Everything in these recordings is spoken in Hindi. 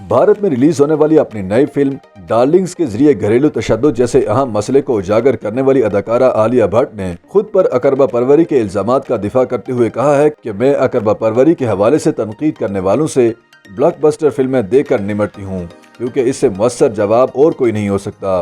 भारत में रिलीज होने वाली अपनी नई फिल्म डार्लिंग्स के जरिए घरेलू तशद्दुद जैसे अहम मसले को उजागर करने वाली अदाकारा आलिया भट्ट ने खुद पर अकरबा परवरी के इल्जामात का दिफा करते हुए कहा है कि मैं अकरबा परवरी के हवाले से तनकीद करने वालों से ब्लॉकबस्टर फिल्में देकर निमटती हूँ, क्योंकि इससे मुअस्सर जवाब और कोई नहीं हो सकता।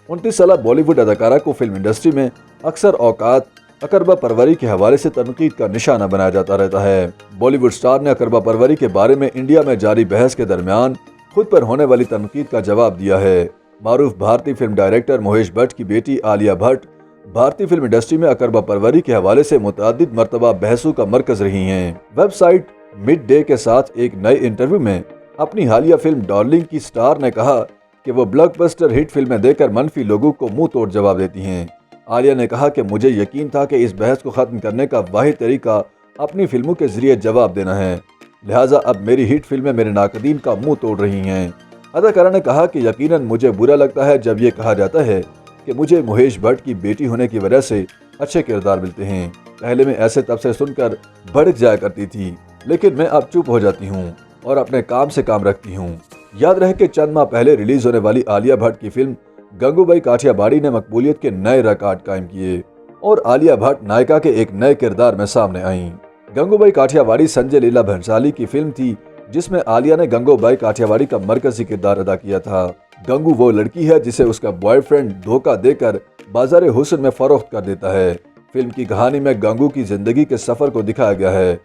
29 साल बॉलीवुड अदाकारा को फिल्म इंडस्ट्री में अक्सर औकात अकरबा परवरी के हवाले से तनकीद का निशाना बनाया जाता रहता है। बॉलीवुड स्टार ने अकरबा परवरी के बारे में इंडिया में जारी बहस के दरमियान खुद पर होने वाली तनकीद का जवाब दिया है। मारूफ भारतीय फिल्म डायरेक्टर महेश भट्ट की बेटी आलिया भट्ट भारतीय फिल्म इंडस्ट्री में अकरबा परवरी के हवाले से मुतअद्दिद मरतबा बहसों का मरकज रही हैं। वेबसाइट मिड डे के साथ एक नए इंटरव्यू में अपनी हालिया फिल्म डार्लिंग की स्टार ने कहा कि वो ब्लॉकबस्टर हिट फिल्में देकर मनफी लोगों को मुंह तोड़ जवाब देती हैं। आलिया ने कहा कि मुझे यकीन था कि इस बहस को खत्म करने का वाहिद तरीका अपनी फिल्मों के जरिए जवाब देना है, लिहाजा अब मेरी हिट फिल्में मेरे नाकदीन का मुंह तोड़ रही हैं। अदाकारा ने कहा कि यकीनन मुझे बुरा लगता है जब ये कहा जाता है कि मुझे महेश भट्ट की बेटी होने की वजह से अच्छे किरदार मिलते हैं। पहले मैं ऐसे तबसरे सुनकर भड़क जाया करती थी, लेकिन मैं अब चुप हो जाती हूँ और अपने काम से काम रखती हूँ। याद रहे कि चंद माह पहले रिलीज होने वाली आलिया भट्ट की फिल्म गंगूबाई काठियावाड़ी ने मकबूलियत के नए रिकॉर्ड कायम किए और आलिया भट्ट नायिका के एक नए किरदार में सामने आईं। गंगूबाई काठियावाड़ी संजय लीला भंसाली की फिल्म थी जिसमें आलिया ने गंगूबाई काठियावाड़ी का मरकजी किरदार अदा किया था। गंगू वो लड़की है जिसे उसका बॉयफ्रेंड धोखा देकर बाजार हुस्न में फरोख्त कर देता है। फिल्म की कहानी में गंगू की जिंदगी के सफर को दिखाया गया है।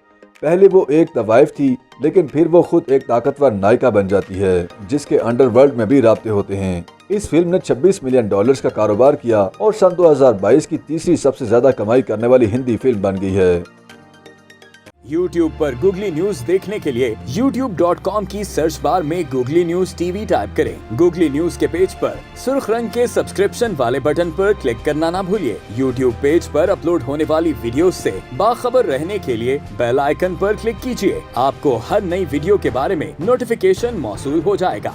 पहले वो एक तवाइफ थी, लेकिन फिर वो खुद एक ताकतवर नायिका बन जाती है जिसके अंडरवर्ल्ड में भी राब्ते होते हैं। इस फिल्म ने $26 मिलियन का कारोबार किया और सन 2022 की तीसरी सबसे ज्यादा कमाई करने वाली हिंदी फिल्म बन गई है। YouTube पर गूगली न्यूज देखने के लिए youtube.com की सर्च बार में गूगली न्यूज टीवी टाइप करें। गूगली न्यूज के पेज पर सुर्ख रंग के सब्सक्रिप्शन वाले बटन पर क्लिक करना ना भूलिए। YouTube पेज पर अपलोड होने वाली वीडियोस से बाखबर रहने के लिए बेल आइकन पर क्लिक कीजिए। आपको हर नई वीडियो के बारे में नोटिफिकेशन मौसूल हो जाएगा।